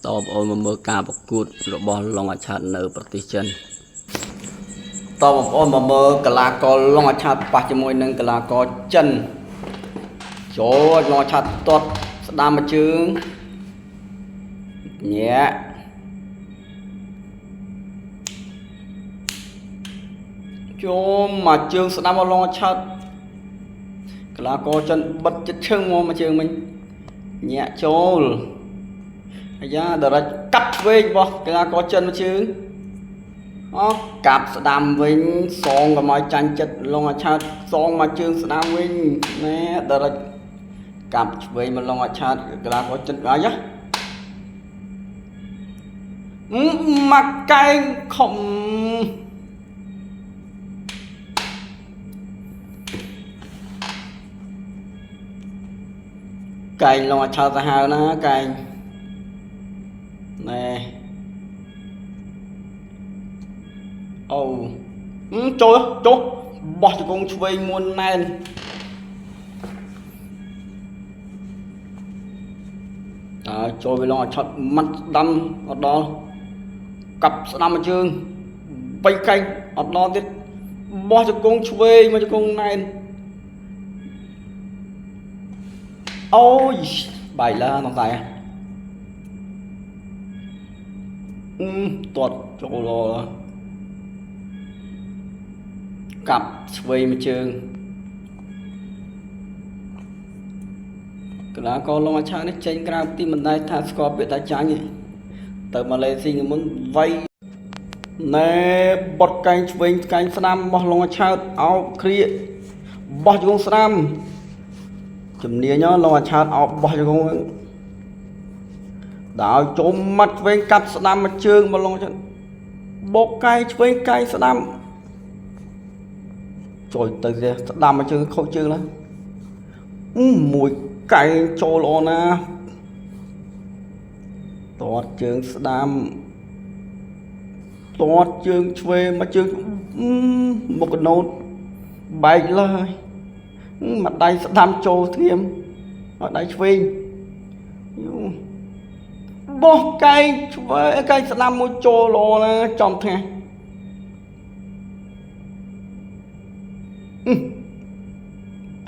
តបអូនមកមើលការប្រកួតរបស់ឡុងអាឆាតនៅប្រទេសចិនតបអូនមកមើលកីឡាករឡុងអាឆាតប៉ះជាមួយនឹងកីឡាករចិនចូលឡុងអាឆាតទាត់ស្ដាំមួយជើងញាក់ចូលមកជើងស្ដាំឡុងអាឆាតកីឡាករចិនបិទចិត្តឈឹងមកជើងមិញញាក់ចូលអាយ៉ាដរិចកាត់ឆ្វេងរបស់កីឡាករចិនមួយជើងកាប់ស្ដាំវិញសងកុំឲ្យចាញ់ចិត្តឡុងអាឆាតសងមកជើងស្ដាំវិញណែដរិចកាប់ឆ្វេងមកឡុងអាឆាតកីឡាករចិនអាយ៉ាមកកែងខំកែងឡុងអាឆាតទៅហើយណាកែងណែអូចូលបោះជង្គង់ឆ្វេងមុនណែនចូលវាឡងឲ្យឆត់មាត់ស្ដាំអត់ដល់កាប់ស្ដាំមួយជើងបៃកែងអត់ដល់ទៀតបោះជង្គង់ឆ្វេងមកជង្គង់ណែនអូយបាយឡានំតែទាត់ចូលកាប់ឆ្វេងមួយជើងកីឡាករឡុងអាឆាតនេះចេញក្រៅទីមិនដែលថាស្គាល់ពាក្យថាចាញ់ទេទៅម៉ាឡេស៊ីមុនវៃណែបត់កែងឆ្វេងកែងស្ដាំរបស់ឡុងអាឆាតអោបគ្រាបោះជង្គង់ស្ដាំជំនាញឡុងអាឆាតអោបបោះជង្គង់ដល់ចូលមាត់ឆ្វេងកាត់ស្ដាំមួយជើងមកឡុងអាឆាតបោកកែងឆ្វេងកែងស្ដាំចូលទៅស្ដាំមួយជើងខូចជើងឡើងមួយកែងចូលល្អណាទាត់ជើងស្ដាំទាត់ជើងឆ្វេងមកជើងមុខកណូតបែកឡើយមកដៃស្ដាំចូលធៀមមកដៃឆ្វេងបោះកែងឆ្វេងកែងស្ដាំមួយចូលល្អណាចំថ្ងៃ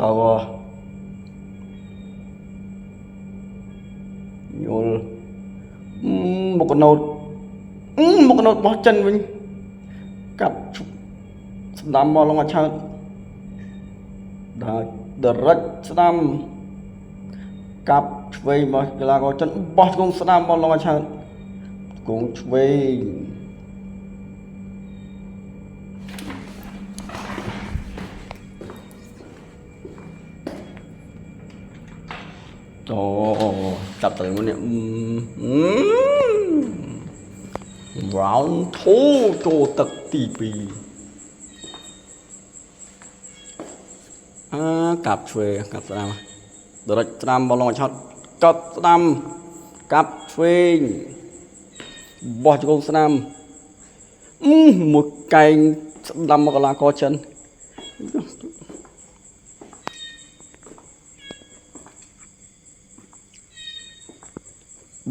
តើយល់មុខកណូតបោះចិនវិញកាប់ស្ដាំមកឡុងអាឆាតដល់ដរិចស្ដាំកាប់ឆ្វេងមកកីឡាករចិនបោះជង្គង់ស្ដាំមកឡុងអាឆាតគង់ឆ្វេងចាប់ទៅនេះround 2ចូលទឹកទី2កាប់ឆ្វេងកាប់ស្ដាំដរិចស្ដាំបោះឡុងអាឆាតកាប់ស្ដាំកាប់ឆ្វេងបោះជង្គង់ស្ដាំមួយកែងស្ដាំមកកីឡាករចិន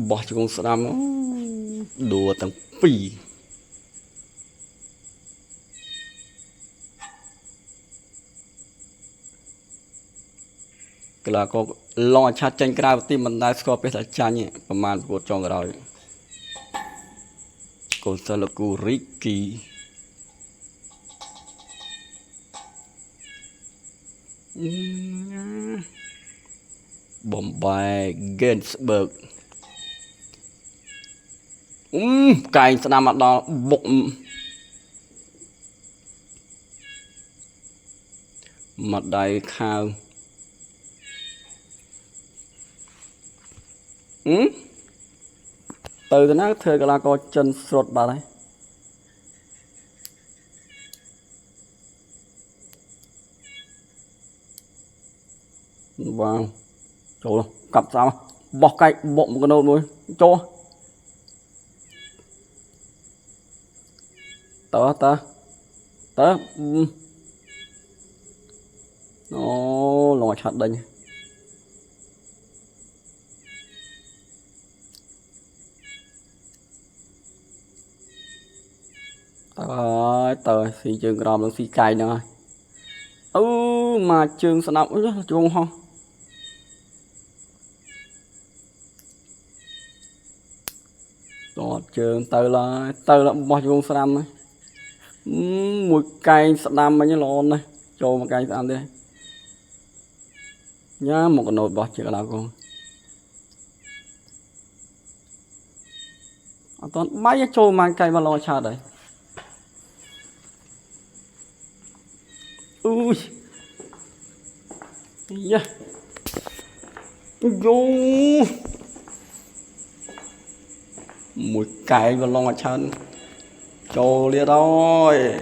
បោះជង្គង់ស្ដាំដួលទាំងពីរកីឡាករឡុងអាឆាតចេញក្រៅទីមិនដែលស្គាល់ពាក្យថាចាញ់ប្រហែលប្រកួតចុងក្រោយកូនសាឡូគូរីគីបំបែហ្គេនស្បឺកកែងស្ដាំមកដល់បុកមកដៃខាវទៅណាធ្វើកីឡាករចិនស្រុតបាត់ហើយវ៉ាវចូលកាប់ស្ដាំបោះកែងបុកមកកណូតមួយចូលតើអូឡុងអាឆាតដេញ tờ xì trường gồm nó xì cay nữa mà trường sẵn ốc chuông không đó trường tờ là bao chuông sẵn ấy mùi cay sẵn đam mấy lon này cho một cay sẵn đi nhá một cái nồi bọt chưa nào con toàn mấy cho mang cay mà lo cha đấy ui yeah. Vô mùi cay và lo chân cho liệt rồi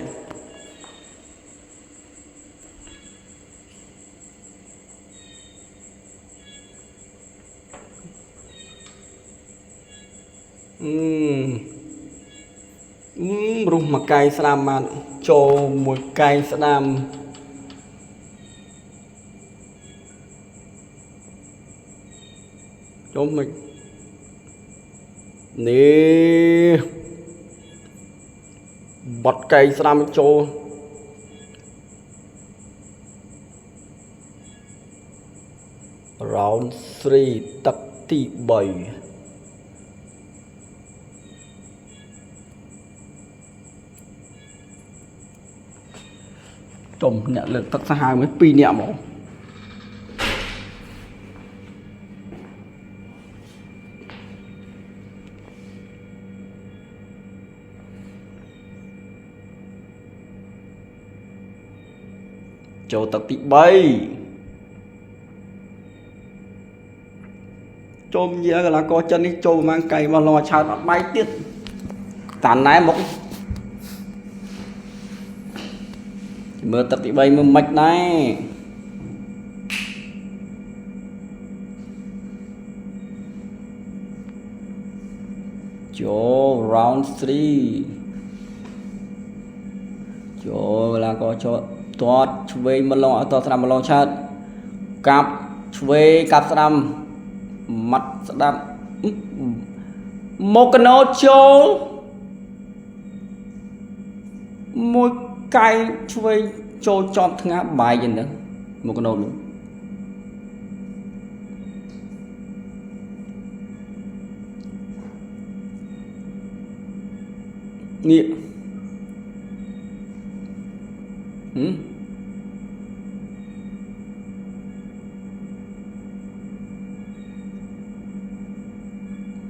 rung mà cay slam mà cho mùi cay slam cho mình nè bật cay slam cho round 3 tập tí 7 trồng nhận lực tất cả hai mấy pi nhẹ mổ cho tập tí bay chôm gì là có chân đi chôm mang cây mà lo chào nó bay tiết tàn nái một mưa tập tí bay mưa mạch này cho round 3 cho là có cho toát chuối mà lo toát làm mà lo chát cặp chuối cặp sâm mặt sâm một cái nốt cho môi cay chuối cho chọn thằng bài gì nữa một cái nốt luôn nghĩa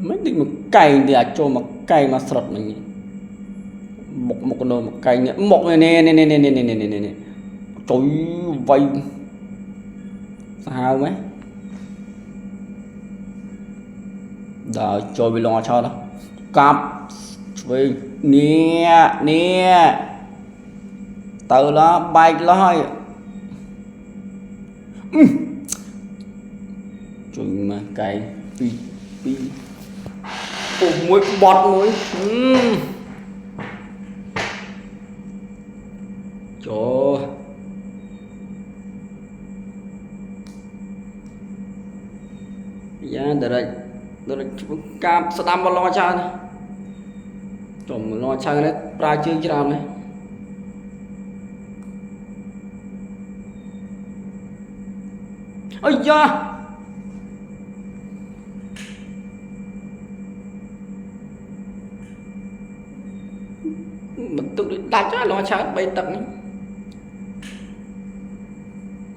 mấy định một cày thì cho một cày mà sọt mình một con nồi một cày nữa một này trời vay sao mấy đợi chơi bị lo cho đó cặp với nè từ đó bay lo trời mà cày pi mũi bọt mũi trời dạ đây cam sẽ đâm vào lo cha này trồng lo cha này ra chương làm này ôi da mình tự đặt cho lo cha bay tận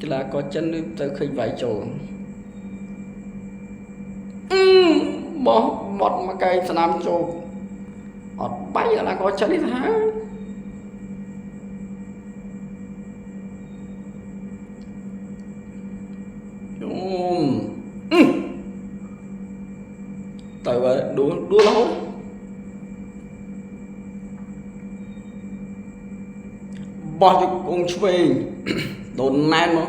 chứ là có chân tới khi vài chỗ bỏ một mà cây sẽ làm cho ọt bay là có chân đi hả tại vậy đua lâu bỏ cho con về đồn nan mà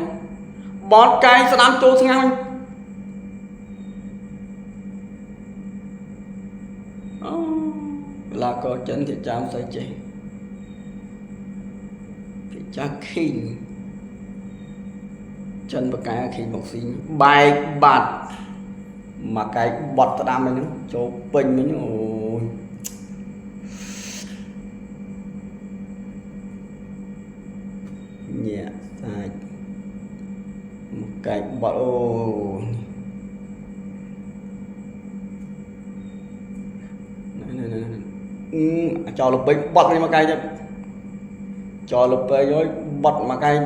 bọt cây sẽ làm cho sang anh là có chân thì chạm sai chị thì chắc khi chân và cái khi một xí bài bạt mà cái bọt ta đam mình cho bình mình ôi nhẹ sạch một cái bọt ô cho lục bình bọt đi mà cay chứ cho lục bình rồi bọt mà cay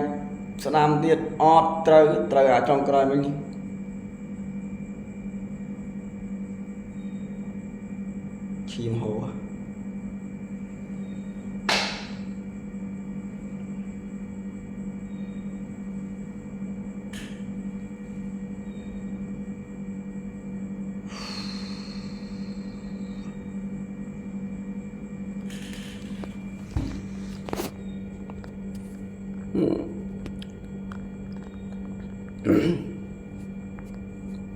sẽ làm tiết ọt trời ở trong cái mình chim hồ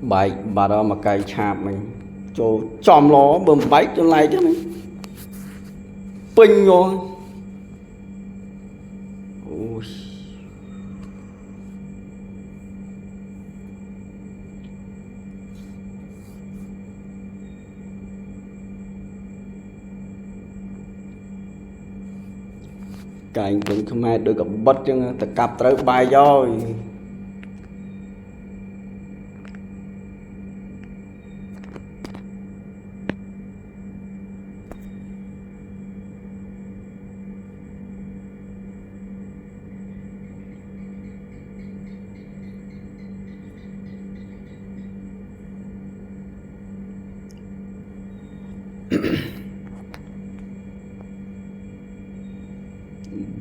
bài bà đó mà cày chạp mình cho chòm ló bơm bách cho này chứ mình pinh rồi ôi cái anh cũng không ai được gặp bất chứ ta cặp tới bài rồi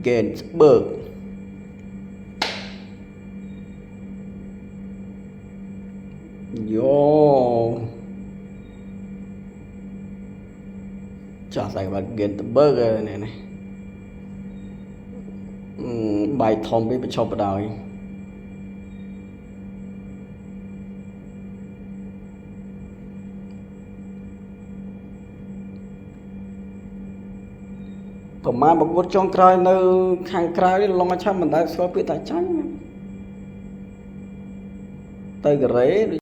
Gainsbourg vô cho xài vào Gainsbourg này này bài thông biết cho vào đời còn mà một con trong cày nơi hàng cày long mà chắc mình đã so với tài trắng tay cái rễ